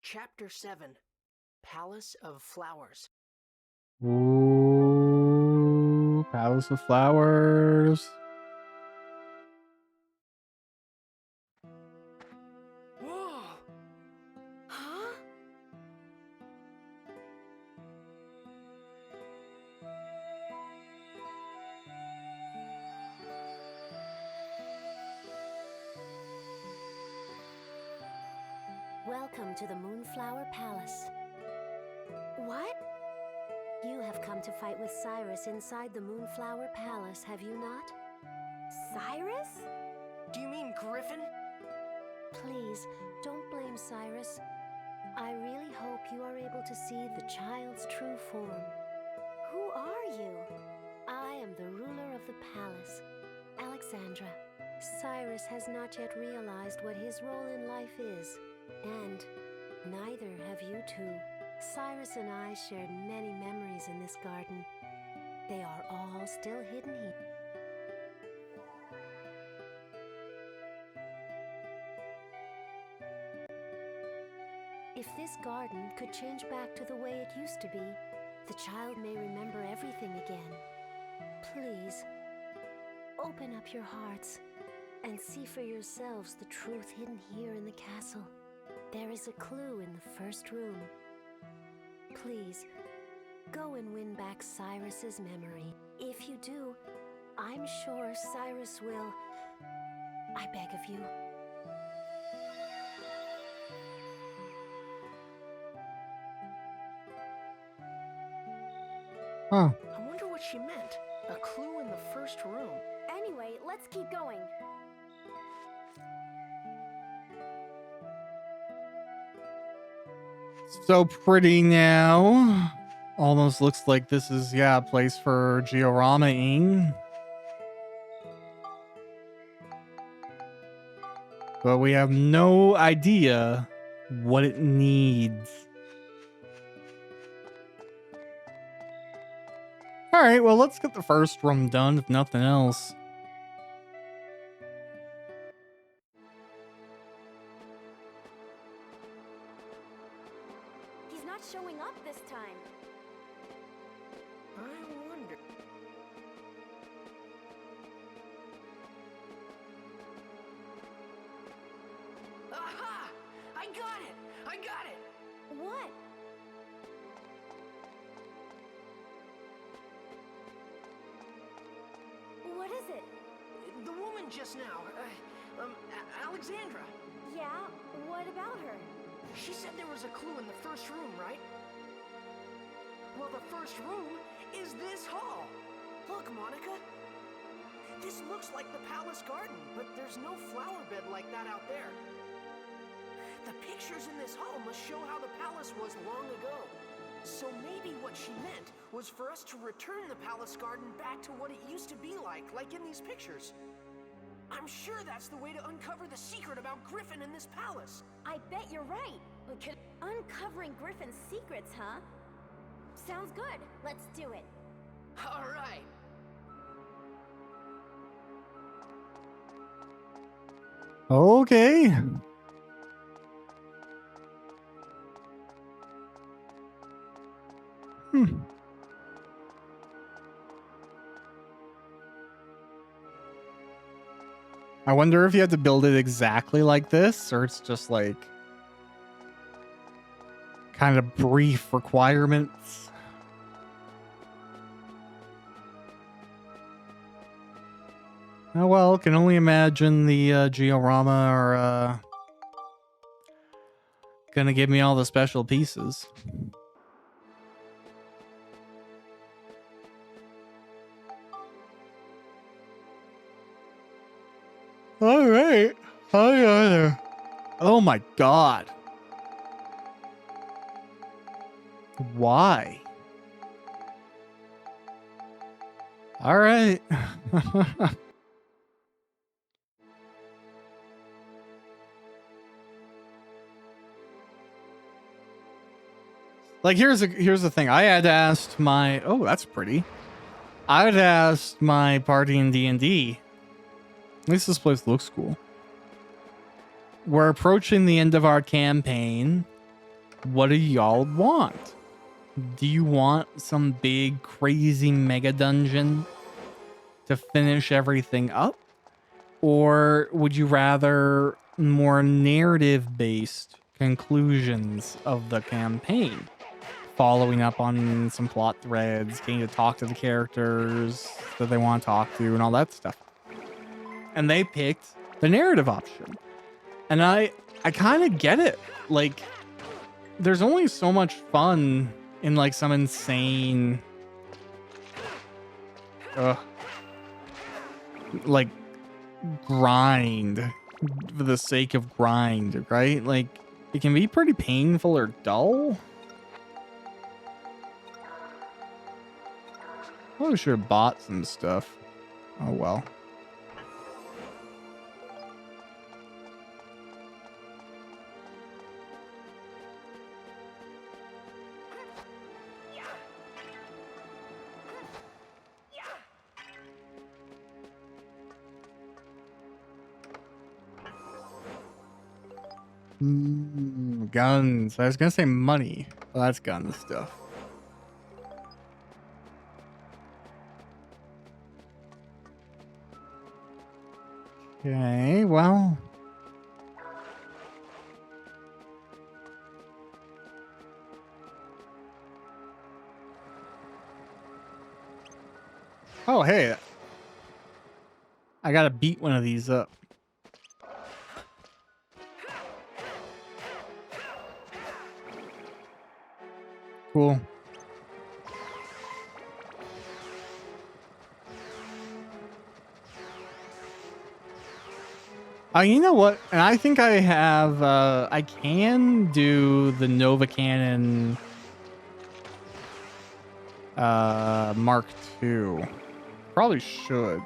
Chapter 7, Palace of Flowers. Ooh, Palace of Flowers. Whoa! Huh? Welcome to the Moonflower Palace. What? You have come to fight with Cyrus inside the Moonflower Palace, have you not? Cyrus? Do you mean Griffin? Please, don't blame Cyrus. I really hope you are able to see the child's true form. Who are you? I am the ruler of the palace, Alexandra. Cyrus has not yet realized what his role in life is, and neither have you two. Cyrus and I shared many memories in this garden. They are all still hidden here. If this garden could change back to the way it used to be, the child may remember everything again. Please, open up your hearts and see for yourselves the truth hidden here in the castle. There is a clue in the first room. Please, go and win back Cyrus's memory. If you do, I'm sure Cyrus will. I beg of you. Huh. I wonder what she meant. A clue in the first room. Anyway, let's keep going. So pretty now. Almost looks like this is, yeah, a place for diorama-ing. But we have no idea what it needs. Alright, well, let's get the first room done, if nothing else. He's not showing up this time. I wonder. Aha! I got it! I got it! What? What is it? The woman just now. Alexandra. Yeah, what about her? She said there was a clue in the first room, right? Well, the first room is this hall. Look, Monica. This looks like the palace garden, but there's no flower bed like that out there. The pictures in this hall must show how the palace was long ago. So maybe what she meant was for us to return the palace garden back to what it used to be like in these pictures. I'm sure that's the way to uncover the secret about Griffin and this palace. I bet you're right. Uncovering Griffin's secrets, huh? Sounds good. Let's do it. All right. Okay. I wonder if you have to build it exactly like this, or it's just like kind of brief requirements. Oh well, can only imagine the diorama are gonna give me all the special pieces. All right. Oh my god. Why? All right. Like here's the thing. I had asked my that's pretty. I had asked my party in D&D. At least this place looks cool. We're approaching the end of our campaign. What do y'all want? Do you want some big crazy mega dungeon to finish everything up? Or would you rather more narrative based conclusions of the campaign? Following up on some plot threads, getting to talk to the characters that they want to talk to and all that stuff. And they picked the narrative option. And I kind of get it. Like, there's only so much fun in like some insane like grind for the sake of grind, right? Like, it can be pretty painful or dull. Probably should have bought some stuff. Oh well. Guns. I was gonna say money. Well, that's gun stuff. Okay, well. Oh, hey. I gotta beat one of these up. Cool. You know what? And I think I have, I can do the Nova Cannon Mark II. Probably should.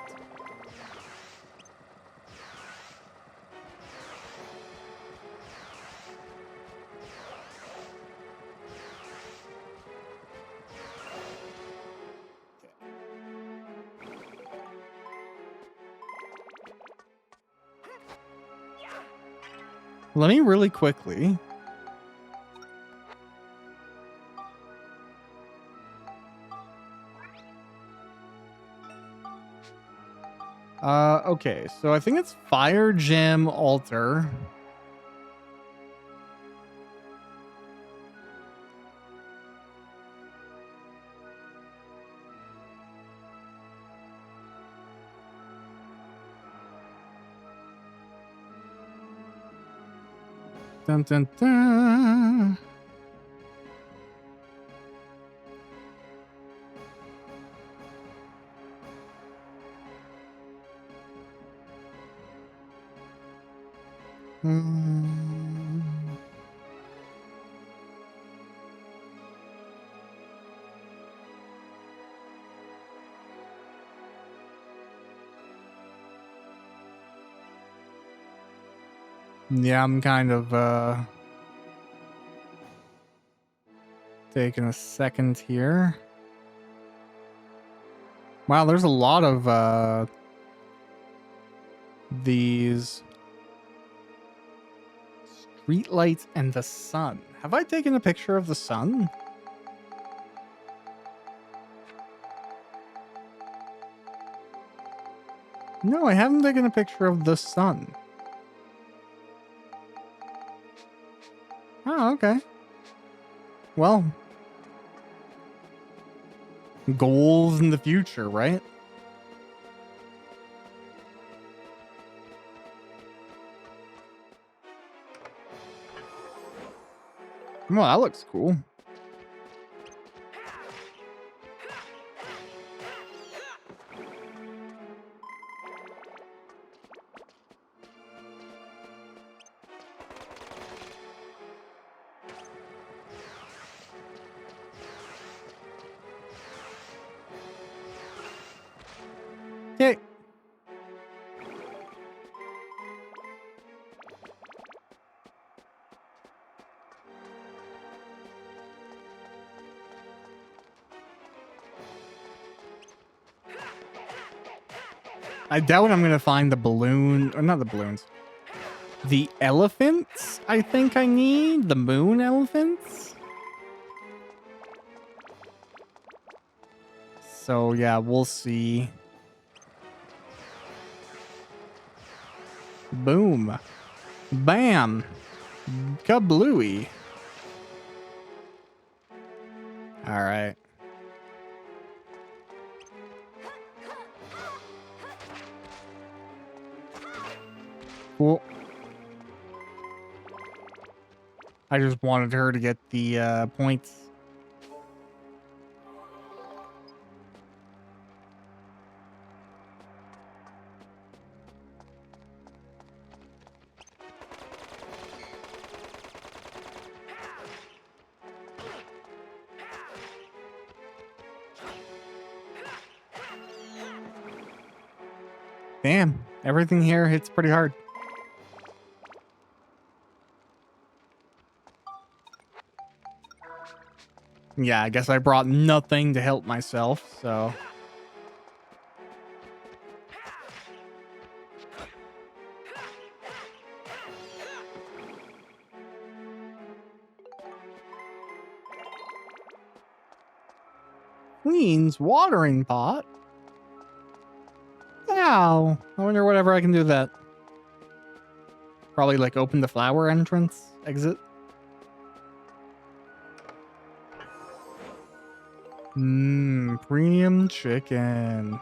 Let me really quickly. Okay, so I think it's Fire Gem Altar. Dun, dun, dun. Yeah, I'm kind of taking a second here. Wow, there's a lot of these streetlights and the sun. Have I taken a picture of the sun? No, I haven't taken a picture of the sun. Oh, okay. Well, goals in the future, right? Well, that looks cool. Okay. I doubt I'm gonna find the balloon, or not the balloons. The elephants, I think I need. The moon elephants. So yeah, we'll see. Boom. Bam. Kablooey. All right. Cool. I just wanted her to get the points. Damn, everything here hits pretty hard. Yeah, I guess I brought nothing to help myself, so. Queen's watering pot? Wow. I wonder whatever I can do with that. Probably like open the flower entrance, exit. Premium chicken.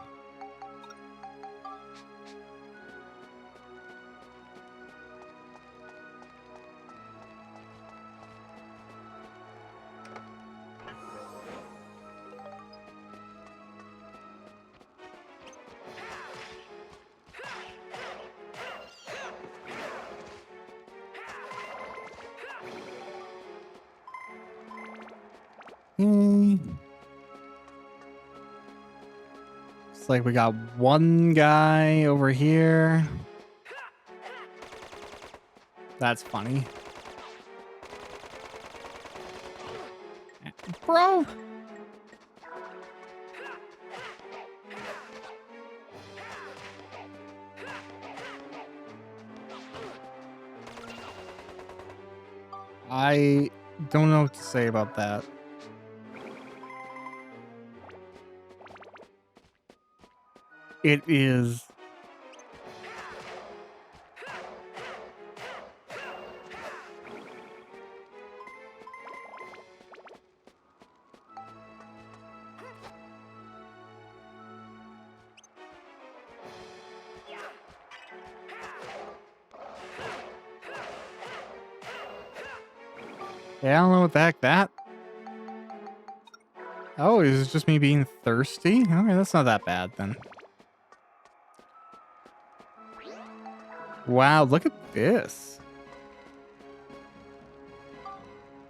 Looks like we got one guy over here. That's funny. Bro. I don't know what to say about that. It is. Yeah, I don't know what the heck that. Oh, is it just me being thirsty? Okay, that's not that bad then. Wow, look at this.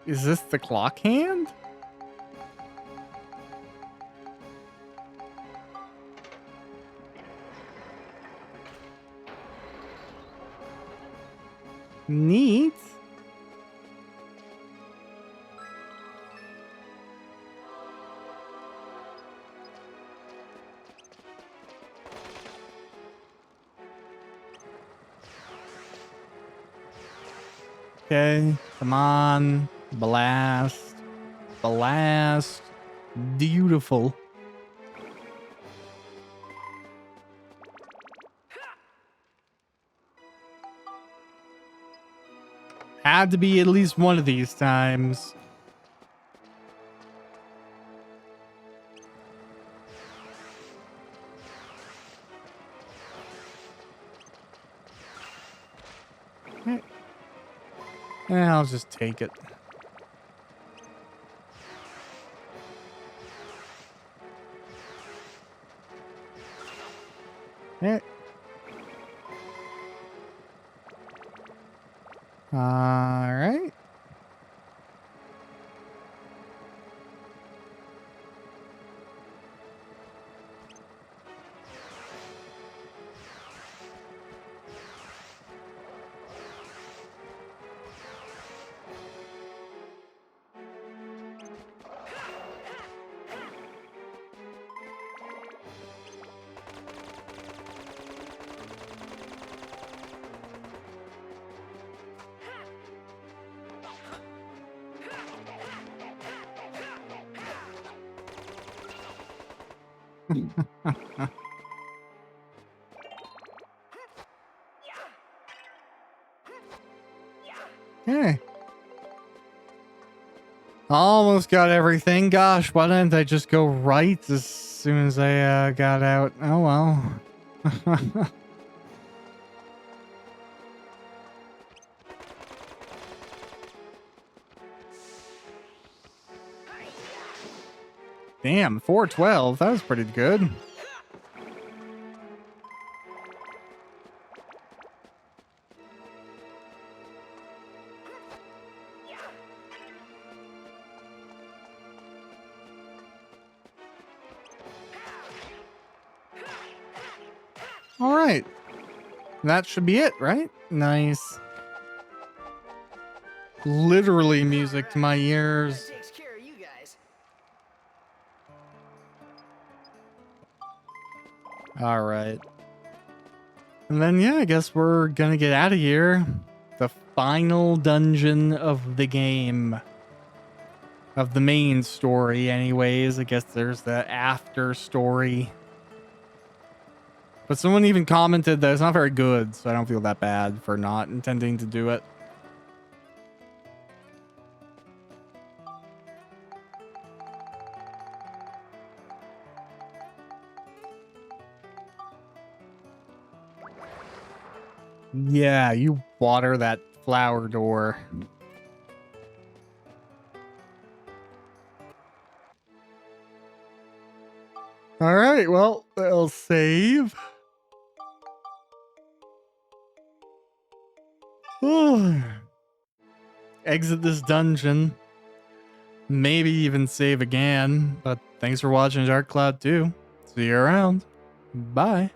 Is this the clock hand? Neat. Okay, come on. Blast. Blast. Beautiful. Had to be at least one of these times. Okay. Yeah, I'll just take it. Yeah. All right. Okay. Almost got everything. Gosh, why didn't I just go right as soon as I got out? Oh well. Damn, 412. That was pretty good. All right. That should be it, right? Nice. Literally music to my ears. That takes care of you guys. All right. And then, yeah, I guess we're gonna get out of here. The final dungeon of the game. Of the main story, anyways. I guess there's the after story. But someone even commented that it's not very good, so I don't feel that bad for not intending to do it. Yeah, you water that flower door. All right, well, I'll save. Exit this dungeon. Maybe even save again. But thanks for watching Dark Cloud 2. See you around. Bye.